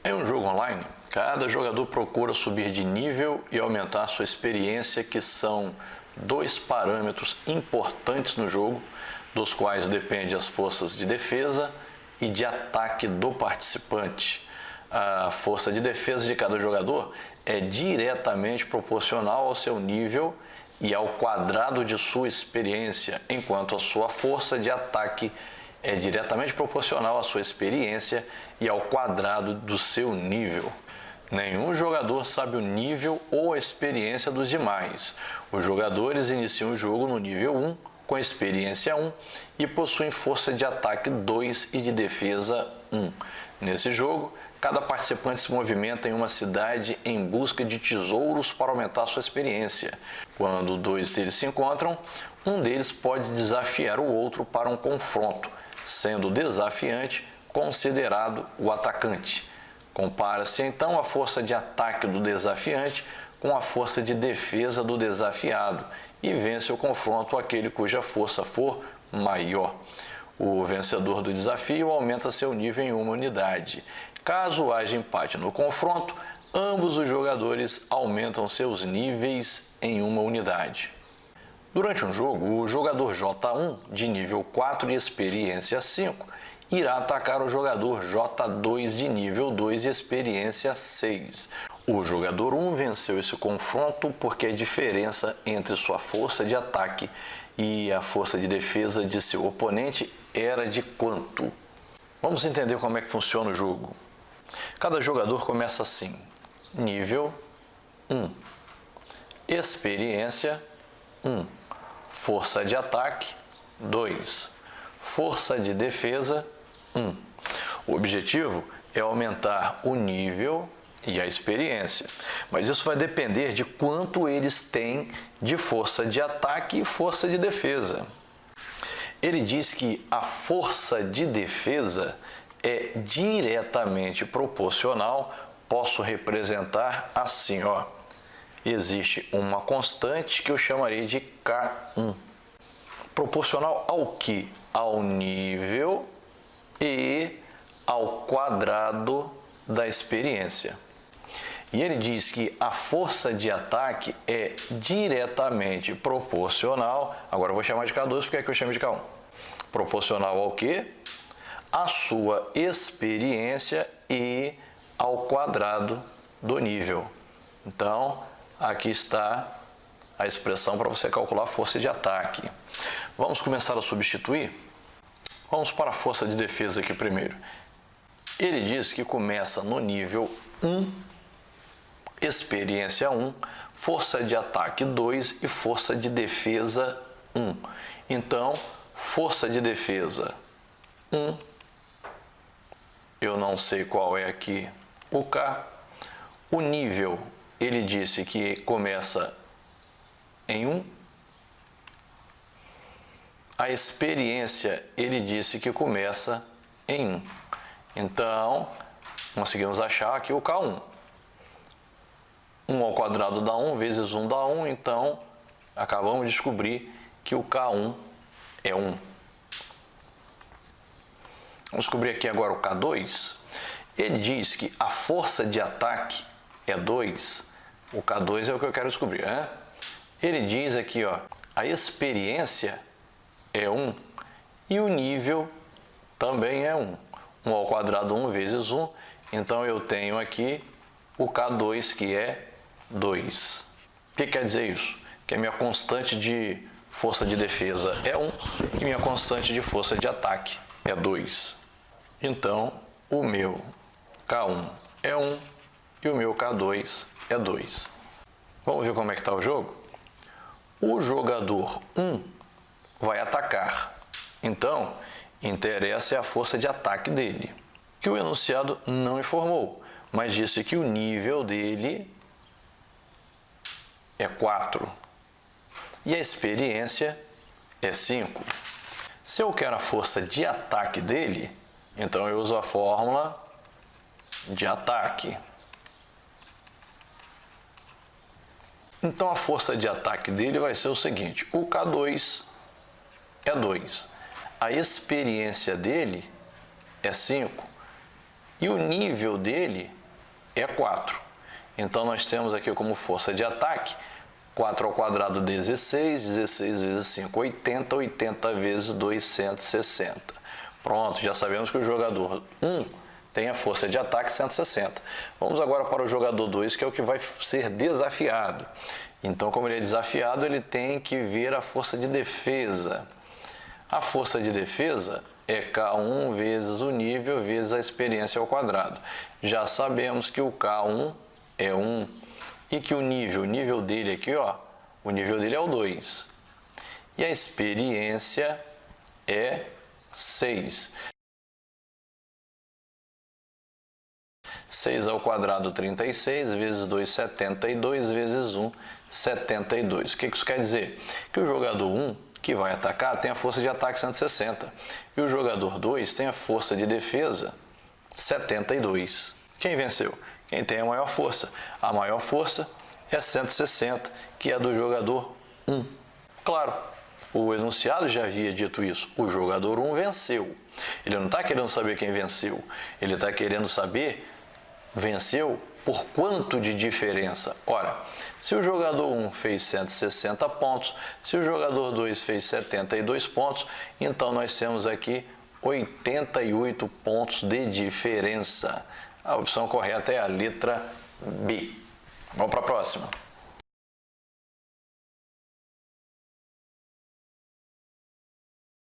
Em um jogo online, cada jogador procura subir de nível e aumentar sua experiência, que são dois parâmetros importantes no jogo, dos quais dependem as forças de defesa e de ataque do participante. A força de defesa de cada jogador é diretamente proporcional ao seu nível e ao quadrado de sua experiência, enquanto a sua força de ataque é diretamente proporcional à sua experiência e ao quadrado do seu nível. Nenhum jogador sabe o nível ou a experiência dos demais. Os jogadores iniciam o jogo no nível 1, com experiência 1, e possuem força de ataque 2 e de defesa 1. Nesse jogo, cada participante se movimenta em uma cidade em busca de tesouros para aumentar sua experiência. Quando dois deles se encontram, um deles pode desafiar o outro para um confronto, sendo o desafiante considerado o atacante. Compara-se então a força de ataque do desafiante com a força de defesa do desafiado e vence o confronto aquele cuja força for maior. O vencedor do desafio aumenta seu nível em uma unidade. Caso haja empate no confronto, ambos os jogadores aumentam seus níveis em uma unidade. Durante um jogo, o jogador J1, de nível 4 e experiência 5, irá atacar o jogador J2 de nível 2 e experiência 6. O jogador 1 venceu esse confronto porque a diferença entre sua força de ataque e a força de defesa de seu oponente era de quanto? Vamos entender como é que funciona o jogo. Cada jogador começa assim: nível 1, experiência 1, força de ataque 2, força de defesa 1. O objetivo é aumentar o nível e a experiência, mas isso vai depender de quanto eles têm de força de ataque e força de defesa. Ele diz que a força de defesa é diretamente proporcional, posso representar assim, ó. Existe uma constante que eu chamarei de K1. Proporcional ao que? Ao nível e ao quadrado da experiência. E ele diz que a força de ataque é diretamente proporcional, agora eu vou chamar de K2 porque é que eu chamo de K1. Proporcional ao que? A sua experiência e ao quadrado do nível. Então, aqui está a expressão para você calcular a força de ataque. Vamos começar a substituir? Vamos para a força de defesa aqui primeiro. Ele diz que começa no nível 1, experiência 1, força de ataque 2 e força de defesa 1. Então, força de defesa 1, eu não sei qual é aqui o K. O nível, ele disse que começa em 1. A experiência, ele disse que começa em 1. Então, conseguimos achar aqui o K1. 1 ao quadrado dá 1, vezes 1 dá 1, então acabamos de descobrir que o K1 é 1. Vamos descobrir aqui agora o K2. Ele diz que a força de ataque é 2. O K2 é o que eu quero descobrir, né? Ele diz aqui, ó, a experiência é 1 e o nível também é 1. 1 ao quadrado 1 vezes 1. Então eu tenho aqui o K2, que é 2. O que quer dizer isso? Que a minha constante de força de defesa é 1 e minha constante de força de ataque é 2. Então, o meu K1 é 1 e o meu K2 é 2. Vamos ver como é que está o jogo? O jogador 1 vai atacar. Então, interessa é a força de ataque dele, que o enunciado não informou, mas disse que o nível dele é 4 e a experiência é 5. Se eu quero a força de ataque dele, então eu uso a fórmula de ataque. Então a força de ataque dele vai ser o seguinte: o K2 é 2, a experiência dele é 5 e o nível dele é 4. Então, nós temos aqui como força de ataque 4 ao quadrado, 16, 16 vezes 5, 80, 80 vezes 2, 160. Pronto, já sabemos que o jogador 1 tem a força de ataque 160. Vamos agora para o jogador 2, que é o que vai ser desafiado. Então, como ele é desafiado, ele tem que ver a força de defesa. A força de defesa é K1 vezes o nível vezes a experiência ao quadrado. Já sabemos que o K1 é 1 e que o nível dele aqui, ó, o nível dele é o 2. E a experiência é 6. 6 ao quadrado, 36, vezes 2, 72, vezes 1, 72. O que isso quer dizer? Que o jogador 1, que vai atacar, tem a força de ataque 160. E o jogador 2 tem a força de defesa 72. Quem venceu? Quem tem a maior força? A maior força é 160, que é do jogador 1. Claro, o enunciado já havia dito isso. O jogador 1 venceu. Ele não está querendo saber quem venceu. Ele está querendo saber venceu por quanto de diferença? Ora, se o jogador 1 fez 160 pontos, se o jogador 2 fez 72 pontos, então nós temos aqui 88 pontos de diferença. A opção correta é a letra B. Vamos para a próxima.